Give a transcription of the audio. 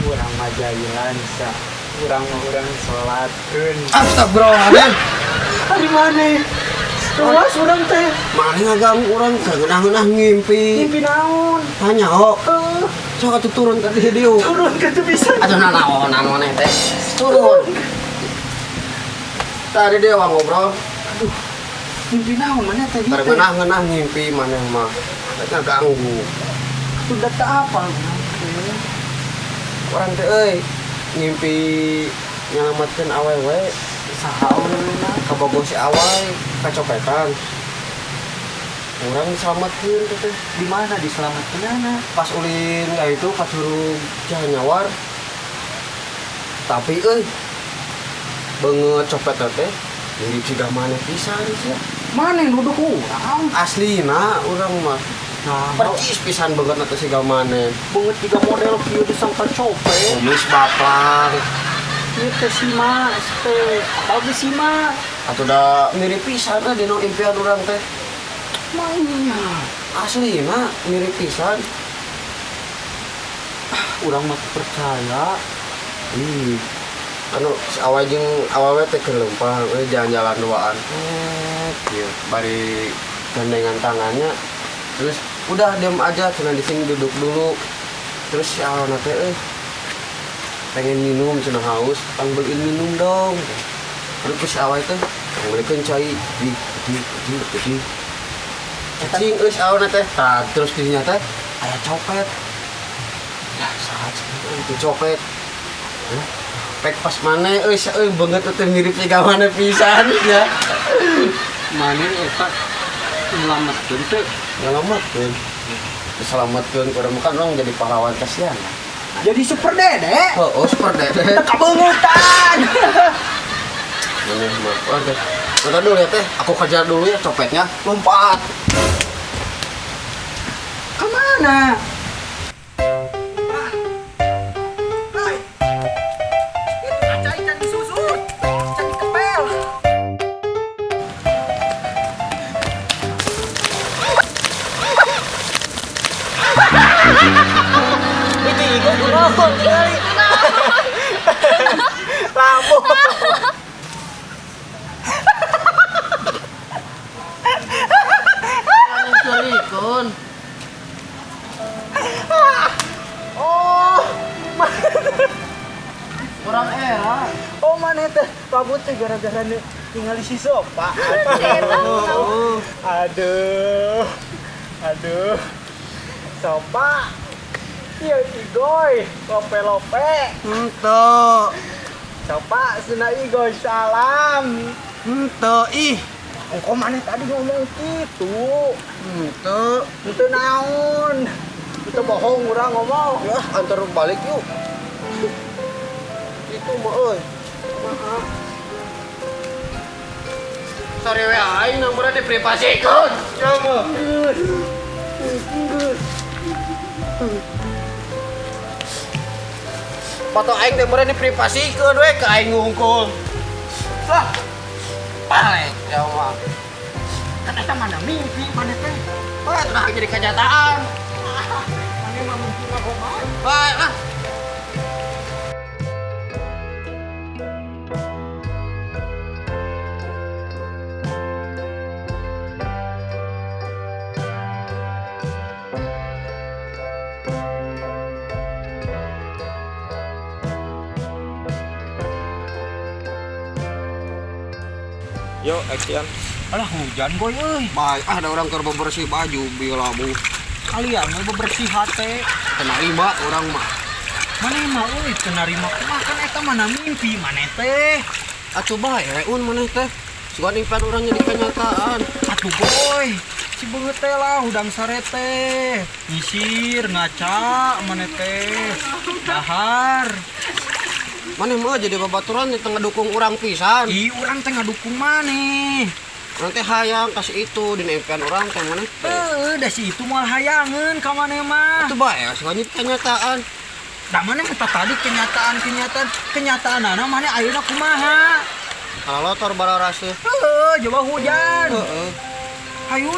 urang mah jailan sa. Urang salatkeun. Astagfirullahaladzim. Ari maneh? Tuas urang teh. Mana ngaganggu orang kegenah-genah ngimpi. Mimpi naon? Tanya oh. Sok atuh turun ka dieu. Turun ka teu bisa. Atuh naon maneh teh. Turun. Tadi dia ngobrol. Aduh. Mimpi naon maneh teh? Kegenah-genah ngimpi maneh mah. Rek ngaganggu. Atuh data apa? Orang teh euy ngimpi nyelamatkeun awewe. Saha urangna? Kabogoh si awai kacopetan. Urang diselamatkeun teh. Di mana diselamatkeunana? Pas ulin itu ka Curug Cihanyawar. Tapi euy beungeut copet teh mirip siga maneh pisan sia. Maneh duduk urang. Aslina urang mah Nah, percis pisan beungeut teh siga maneh. beungeut tiga model kieu disangka copet. Kumis baplang Ieu teh Sima, teh. Apal ge Sima? atuh da mirip pisan dina impian urang teh. Manya. Aslina mirip pisan. Urang mah percaya. Ih, anu si awai jeung awewe teh keur leumpang euy jalan-jalan duaan. Kieu bari gandengan tangannya. Terus udah diam aja cenah di sini duduk dulu. Terus si awalna teh pengen minum cenah haus, tang beliin minum dong. Terus si awai teh beliikeun cai di. Cacing euy si awalna teh. Tah terus di dinya teh aya copet. Ya saha itu copet. Pek pas maneh euy beungeut teh mirip siga maneh pisan ya. Maneh eta nyelametkeun teh. Nyelametkeun. Diselametkeun urang kan orang jadi pahlawan kasihan. Jadi super dede. Oh, super dede. Kabeungutan. Maneh mah. Oke. Bentar dulu ya teh, aku kejar dulu ya copetnya. Lompat. Kemana? Lamu. Cerikun. Oh, Orang era. oh maneh teh rambut teh gara-gara tinggal si Sopa. Aduh. Aduh. Sopa. Ieu Igoy, lope-lope. Henteu. Sopa cenah Igoy salam. Henteu ih. Engko maneh tadi ngomong gitu. Henteu. Itu naon? Itu bohong urang ngomong. Ya, antar balik yuk. Itu mah euy. Maaf. Sorry we aing nomorna diprivasikeun. Ya mah. Foto aing teh meureun diprivasikeun we ka aing ngungkul. Lah. Palek ya mah. Kan eta mana mimpi maneh teh. Wah, tah jadi kenyataan. Maneh mah mimpi mah kumaha? Baik lah. Yo, action. Alah hujan boy euy. Baik, ada orang keur bebersih baju bilabu. Kalian mah bebersih hate. Tenarima orang mah. Maneh mah euy teu narima kumaha kan eta mana mimpi maneh teh. Atuh bae un maneh teh. Sugan impian urang jadi kenyataan. Atuh boy. Si beungeut teh lah udang sarete. Nyisir ngaca maneh teh. Dahar. Maneh mah jadi babaturan di tengah dukung urang pisan. Ih urang teh ngadukung maneh. Nanti hayang kasih itu di impian orang teh maneh. Da si itu moal hayangeun ka maneh mah. Atuh bae sugan jadi kenyataan. Da maneh mah tadi kenyataanana maneh ayeuna kumaha? Kalau lotor bara rase. Coba hujan. Heeh. Hayu.